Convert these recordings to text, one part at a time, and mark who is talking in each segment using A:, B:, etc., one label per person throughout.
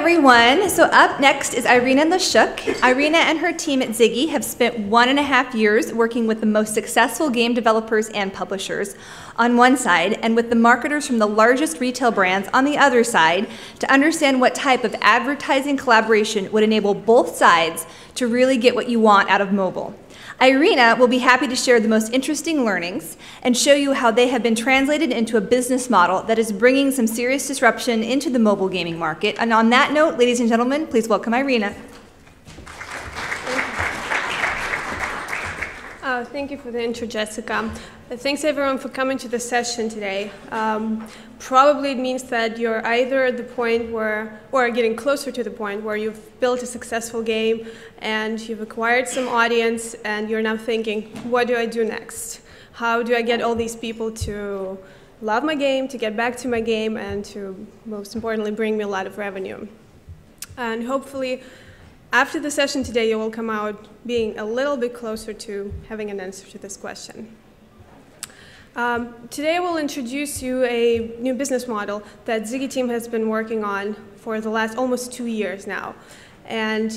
A: everyone. So up next is Iryna LIASHCHUK. Iryna and her team at Ziggy have spent 1.5 years working with the most successful game developers and publishers on one side and with the marketers from the largest retail brands on the other side to understand what type of advertising collaboration would enable both sides to really get what you want out of mobile. Iryna will be happy to share the most interesting learnings and show you how they have been translated into a business model that is bringing some serious disruption into the mobile gaming market. And on that note, ladies and gentlemen, please welcome Iryna.
B: Thank you for the intro, Jessica. Thanks everyone for coming to the session today. Probably it means that you're either at the point where, or getting closer to the point where you've built a successful game and you've acquired some audience and you're now thinking, what do I do next? How do I get all these people to love my game, to get back to my game, and to, most importantly, bring me a lot of revenue? And hopefully, after the session today, you will come out being a little bit closer to having an answer to this question. Today I will introduce you a new business model that Ziggy team has been working on for the last almost 2 years now, and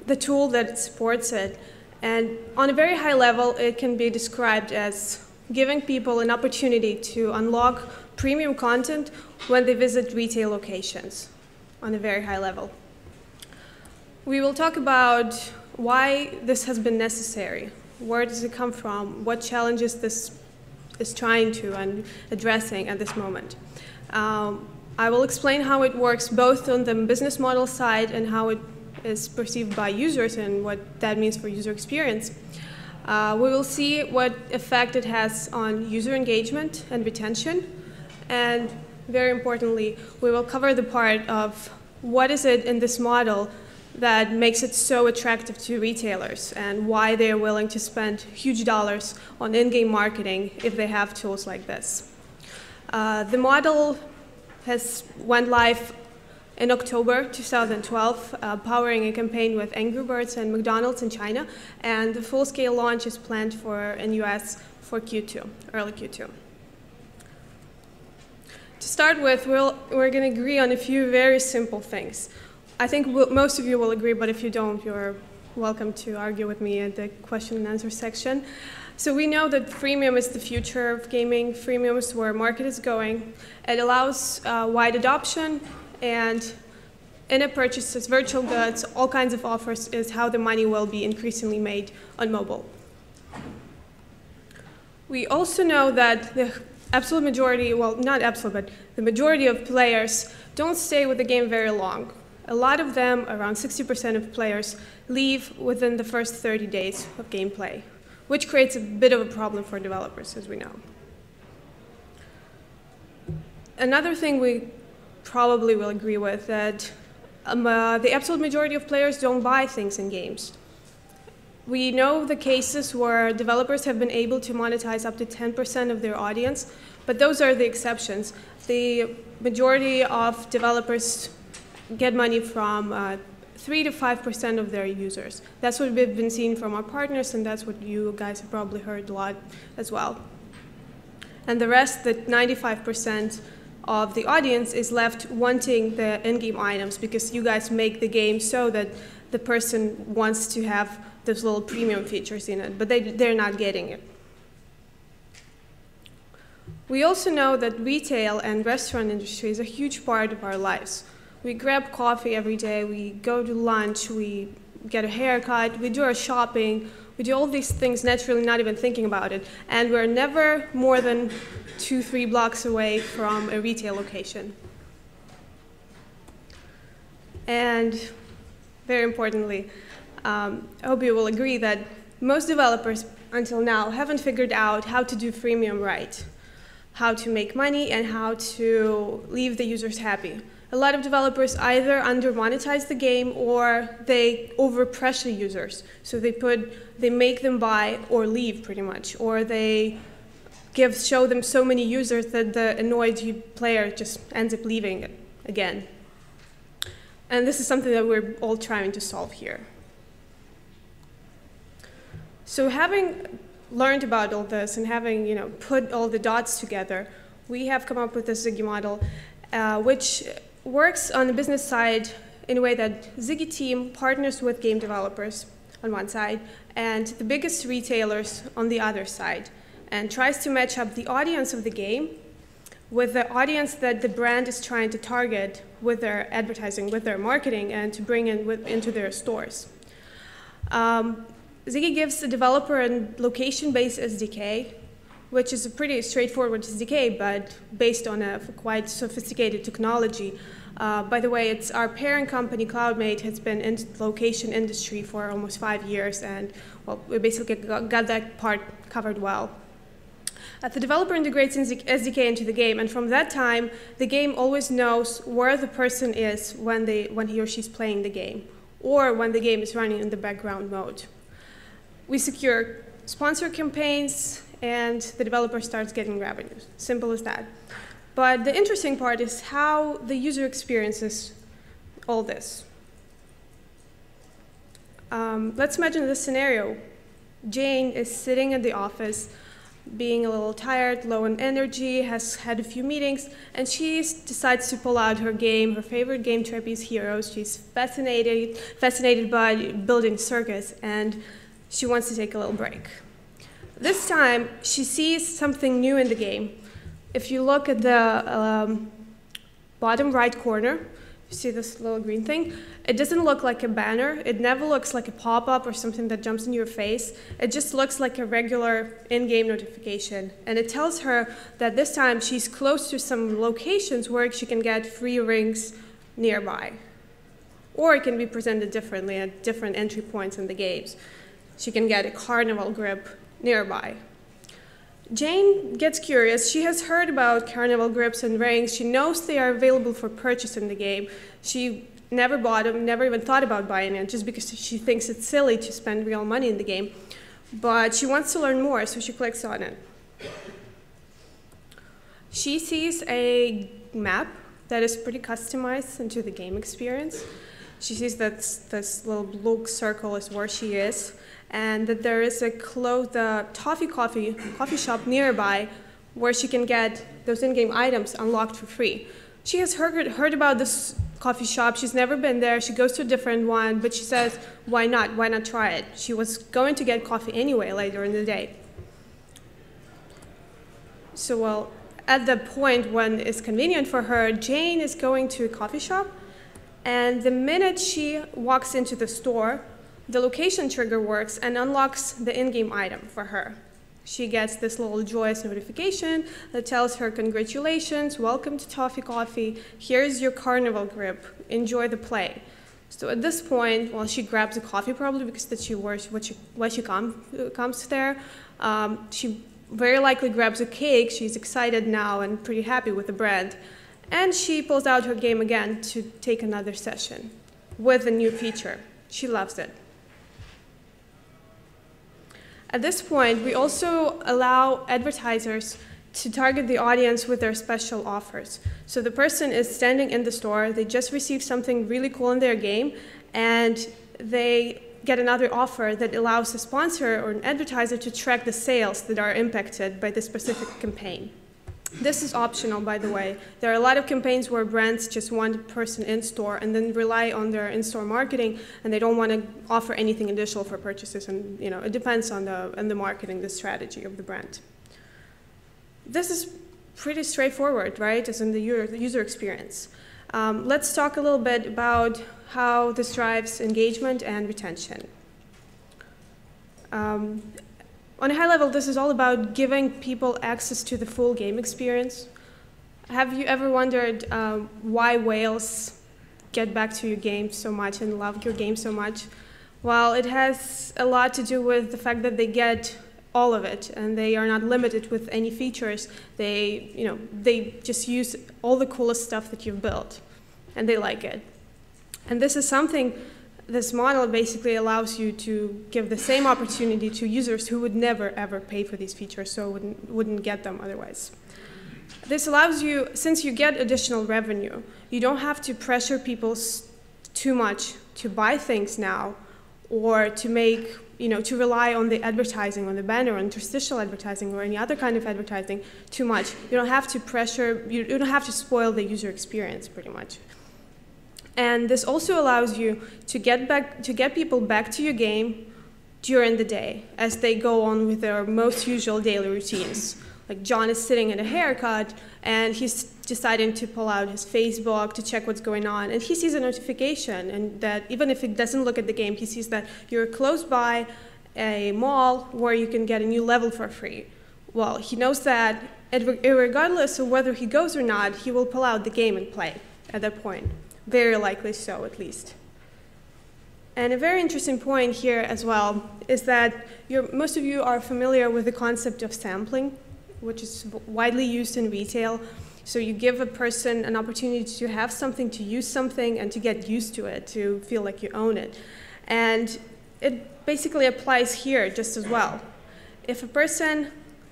B: the tool that supports it. And on a very high level, it can be described as giving people an opportunity to unlock premium content when they visit retail locations on a very high level. We will talk about why this has been necessary, where does it come from, what challenges this is trying to and addressing at this moment. I will explain how it works both on the business model side and how it is perceived by users and what that means for user experience. We will see what effect it has on user engagement and retention, and very importantly, we will cover the part of what is it in this model that makes it so attractive to retailers and why they're willing to spend huge dollars on in-game marketing if they have tools like this. The model went live in October 2012, powering a campaign with Angry Birds and McDonald's in China, and the full-scale launch is planned in US for Q2, early Q2. To start with, we're going to agree on a few very simple things. I think most of you will agree, but if you don't, you're welcome to argue with me at the question and answer section. So we know that freemium is the future of gaming. Freemium is where market is going. It allows wide adoption, and in-app purchases, virtual goods, all kinds of offers is how the money will be increasingly made on mobile. We also know that the absolute majority, well, not absolute, but the majority of players don't stay with the game very long. A lot of them, around 60% of players, leave within the first 30 days of gameplay, which creates a bit of a problem for developers, as we know. Another thing we probably will agree with that the absolute majority of players don't buy things in games. We know the cases where developers have been able to monetize up to 10% of their audience, but those are the exceptions. The majority of developers get money from 3 to 5% of their users. That's what we've been seeing from our partners, and that's what you guys have probably heard a lot as well. And the rest, the 95% of the audience, is left wanting the in-game items because you guys make the game so that the person wants to have those little premium features in it, but they're not getting it. We also know that retail and restaurant industry is a huge part of our lives. We grab coffee every day, we go to lunch, we get a haircut, we do our shopping, we do all these things naturally not even thinking about it, and we're never more than 2-3 blocks away from a retail location. And very importantly, I hope you will agree that most developers until now haven't figured out how to do freemium right, how to make money and how to leave the users happy. A lot of developers either under-monetize the game or they over-pressure users. So they make them buy or leave pretty much, or they show them so many users that the annoyed player just ends up leaving it again. And this is something that we're all trying to solve here. So having learned about all this and having put all the dots together, we have come up with this Ziggy model, which works on the business side in a way that Ziggy team partners with game developers on one side and the biggest retailers on the other side, and tries to match up the audience of the game with the audience that the brand is trying to target with their advertising, with their marketing, and to bring into their stores. Ziggy gives the developer a location-based SDK, which is a pretty straightforward SDK, but based on a quite sophisticated technology. By the way, it's our parent company, CloudMate, has been in the location industry for almost 5 years, and well, we basically got that part covered well. The developer integrates SDK into the game, and from that time, the game always knows where the person is when he or she's playing the game, or when the game is running in the background mode. We secure sponsor campaigns, and the developer starts getting revenues. Simple as that. But the interesting part is how the user experiences all this. Let's imagine this scenario. Jane is sitting in the office, being a little tired, low on energy, has had a few meetings, and she decides to pull out her game, her favorite game, Trapeze Heroes. She's fascinated by building circus, and she wants to take a little break. This time, she sees something new in the game. If you look at the bottom right corner, you see this little green thing. It doesn't look like a banner. It never looks like a pop-up or something that jumps in your face. It just looks like a regular in-game notification. And it tells her that this time she's close to some locations where she can get free rings nearby. Or it can be presented differently at different entry points in the games. She can get a carnival grip nearby. Jane gets curious. She has heard about carnival grips and rings. She knows they are available for purchase in the game. She never bought them, never even thought about buying it, just because she thinks it's silly to spend real money in the game. But she wants to learn more, so she clicks on it. She sees a map that is pretty customized into the game experience. She sees that this little blue circle is where she is, and that there is a toffee coffee shop nearby where she can get those in-game items unlocked for free. She has heard about this coffee shop. She's never been there. She goes to a different one, but she says, why not? Why not try it? She was going to get coffee anyway later in the day. So, well, at the point when it's convenient for her, Jane is going to a coffee shop, and the minute she walks into the store, the location trigger works and unlocks the in-game item for her. She gets this little joyous notification that tells her, congratulations, welcome to Toffee Coffee, here's your carnival grip, enjoy the play. So at this point, well, she grabs a coffee probably because that she wears when she comes there. She very likely grabs a cake. She's excited now and pretty happy with the brand. And she pulls out her game again to take another session with a new feature. She loves it. At this point, we also allow advertisers to target the audience with their special offers. So the person is standing in the store, they just received something really cool in their game, and they get another offer that allows a sponsor or an advertiser to track the sales that are impacted by the specific campaign. This is optional, by the way. There are a lot of campaigns where brands just want a person in store and then rely on their in-store marketing, and they don't want to offer anything additional for purchases. And it depends on the marketing, the strategy of the brand. This is pretty straightforward, right? As in the user experience. Let's talk a little bit about how this drives engagement and retention. On a high level, this is all about giving people access to the full game experience. Have you ever wondered why whales get back to your game so much and love your game so much? Well, it has a lot to do with the fact that they get all of it, and they are not limited with any features. They just use all the coolest stuff that you've built, and they like it. And this is something. This model basically allows you to give the same opportunity to users who would never, ever pay for these features, so wouldn't get them otherwise. This allows you, since you get additional revenue, you don't have to pressure people too much to buy things now or to make, to rely on the advertising, on the banner, on interstitial advertising, or any other kind of advertising too much. You don't have to pressure, you don't have to spoil the user experience pretty much. And this also allows you to get people back to your game during the day as they go on with their most usual daily routines. Like John is sitting in a haircut and he's deciding to pull out his Facebook to check what's going on, and he sees a notification, and that even if he doesn't look at the game, he sees that you're close by a mall where you can get a new level for free. Well, he knows that regardless of whether he goes or not, he will pull out the game and play at that point. Very likely so, at least. And a very interesting point here as well is that most of you are familiar with the concept of sampling, which is widely used in retail. So you give a person an opportunity to have something, to use something, and to get used to it, to feel like you own it. And it basically applies here just as well. If a person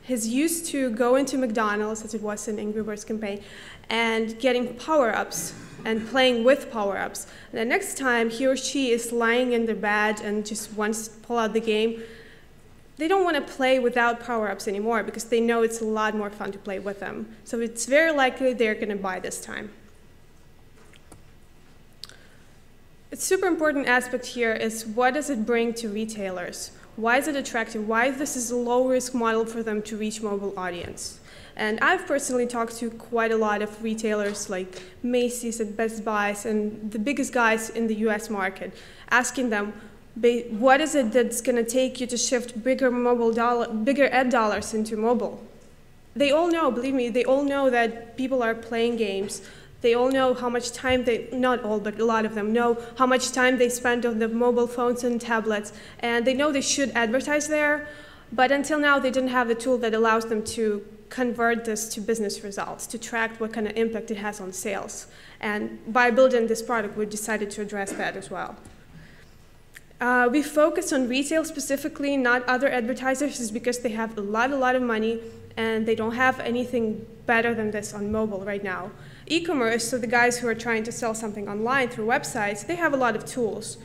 B: is used to going to McDonald's, as it was in Angry Birds campaign, and getting power-ups and playing with power-ups, the next time he or she is lying in their bed and just wants to pull out the game, they don't want to play without power-ups anymore because they know it's a lot more fun to play with them. So it's very likely they're going to buy this time. A super important aspect here is, what does it bring to retailers? Why is it attractive? Why this is a low-risk model for them to reach mobile audience? And I've personally talked to quite a lot of retailers like Macy's and Best Buys and the biggest guys in the US market, asking them, what is it that's going to take you to shift bigger ad dollars into mobile? They all know, believe me, they all know that people are playing games. They all know how much time not all, but a lot of them know how much time they spend on the mobile phones and tablets, and they know they should advertise there, but until now they didn't have the tool that allows them to convert this to business results, to track what kind of impact it has on sales. And by building this product, we decided to address that as well. We focus on retail specifically, not other advertisers, is because they have a lot of money and they don't have anything better than this on mobile right now. E-commerce, so the guys who are trying to sell something online through websites, they have a lot of tools.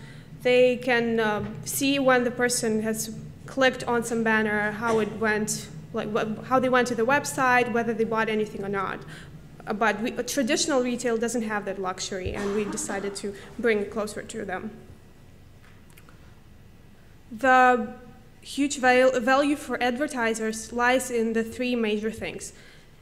B: They can see when the person has clicked on some banner, how it went, how they went to the website, whether they bought anything or not. But traditional retail doesn't have that luxury, and we decided to bring it closer to them. The huge value for advertisers lies in the three major things.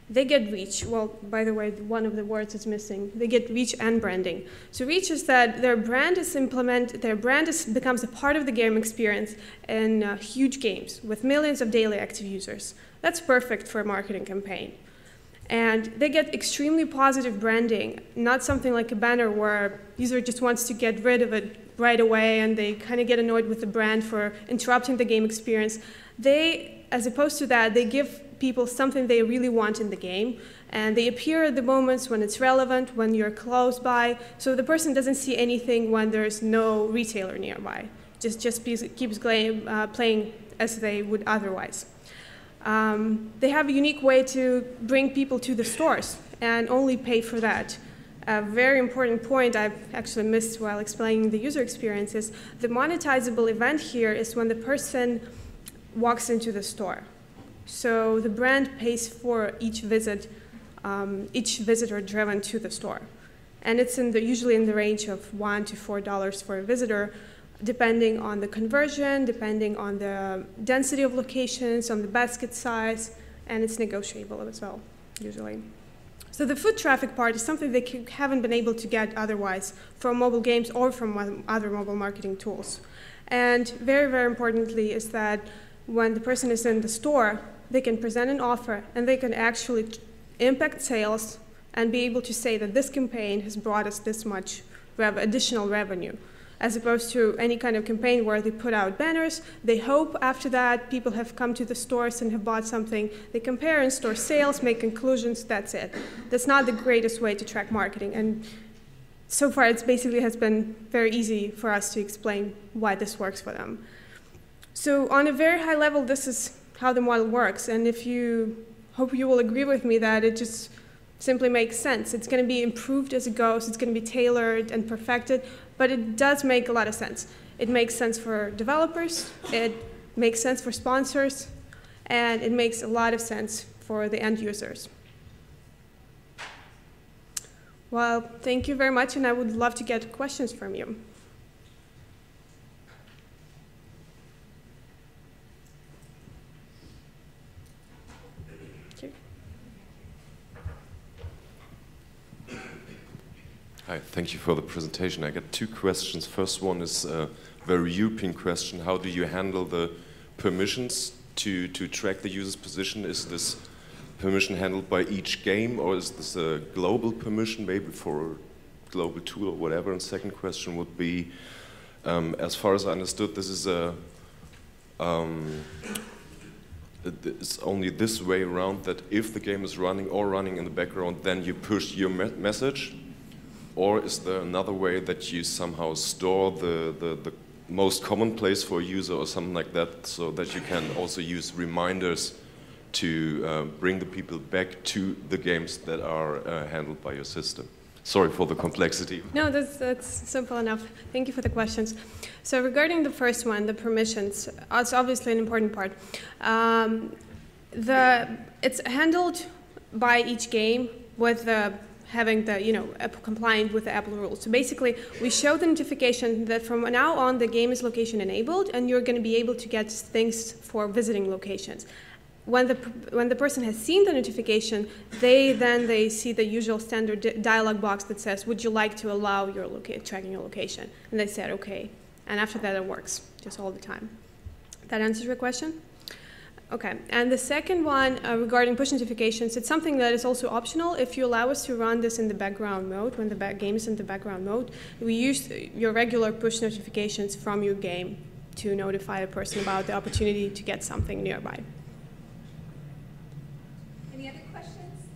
B: They get reach. Well, by the way, one of the words is missing. They get reach and branding. So reach is that their brand becomes a part of the game experience in huge games with millions of daily active users. That's perfect for a marketing campaign. And they get extremely positive branding, not something like a banner where user just wants to get rid of it right away and they kind of get annoyed with the brand for interrupting the game experience. They, as opposed to that, they give people something they really want in the game, and they appear at the moments when it's relevant, when you're close by, so the person doesn't see anything when there's no retailer nearby. Just keeps playing as they would otherwise. They have a unique way to bring people to the stores and only pay for that. A very important point I've actually missed while explaining the user experience is the monetizable event here is when the person walks into the store. So the brand pays for each visitor driven to the store. And it's usually in the range of $1 to $4 for a visitor, depending on the conversion, depending on the density of locations, on the basket size, and it's negotiable as well, usually. So the foot traffic part is something they haven't been able to get otherwise from mobile games or from other mobile marketing tools. And very, very importantly is that when the person is in the store, they can present an offer and they can actually impact sales and be able to say that this campaign has brought us this much additional revenue, as opposed to any kind of campaign where they put out banners, they hope after that people have come to the stores and have bought something, they compare in-store sales, make conclusions, that's it. That's not the greatest way to track marketing, and so far it basically has been very easy for us to explain why this works for them. So on a very high level, this is how the model works, and hope you will agree with me that it just simply makes sense. It's going to be improved as it goes. It's going to be tailored and perfected, but it does make a lot of sense. It makes sense for developers, it makes sense for sponsors, and it makes a lot of sense for the end users. Well, thank you very much, and I would love to get questions from you.
C: Hi, thank you for the presentation. I got two questions. First one is a very European question. How do you handle the permissions to track the user's position? Is this permission handled by each game, or is this a global permission, maybe for a global tool or whatever? And second question would be, as far as I understood, this is it's only this way around, that if the game is running in the background, then you push your message. Or is there another way that you somehow store the most common place for a user or something like that, so that you can also use reminders to bring the people back to the games that are handled by your system? Sorry for the complexity.
B: No, that's simple enough. Thank you for the questions. So regarding the first one, the permissions, it's obviously an important part. It's handled by each game with having the, compliant with the Apple rules. So basically, we show the notification that from now on the game is location enabled, and you're going to be able to get things for visiting locations. When the person has seen the notification, they see the usual standard dialog box that says, "Would you like to allow your tracking your location?" And they said, "Okay." And after that, it works just all the time. That answers your question? Okay, and the second one regarding push notifications, it's something that is also optional. If you allow us to run this in the background mode, when the game is in the background mode, we use your regular push notifications from your game to notify a person about the opportunity to get something nearby.
A: Any other questions?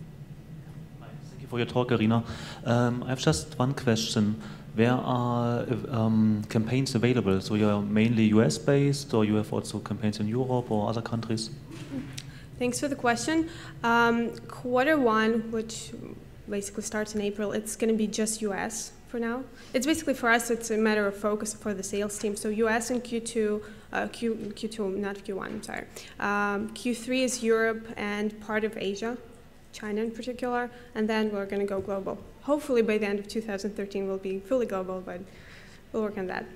D: Thank you for your talk, Iryna. I have just one question. Where are campaigns available? So you're mainly US-based, or you have also campaigns in Europe or other countries?
B: Thanks for the question. Q1, which basically starts in April, it's going to be just US for now. It's basically, for us, it's a matter of focus for the sales team. So US in Q2, Q2, not Q1, I'm sorry. Q3 is Europe and part of Asia, China in particular, and then we're going to go global. Hopefully by the end of 2013 we'll be fully global, but we'll work on that.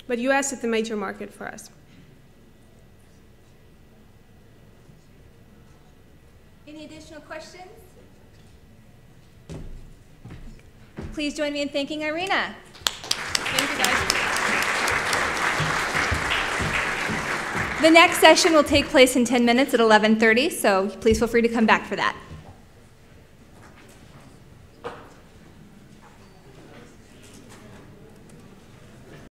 B: But US is the major market for us.
A: Any additional questions? Please join me in thanking Iryna.
B: Thank you, guys.
A: The next session will take place in 10 minutes at 11:30, so please feel free to come back for that.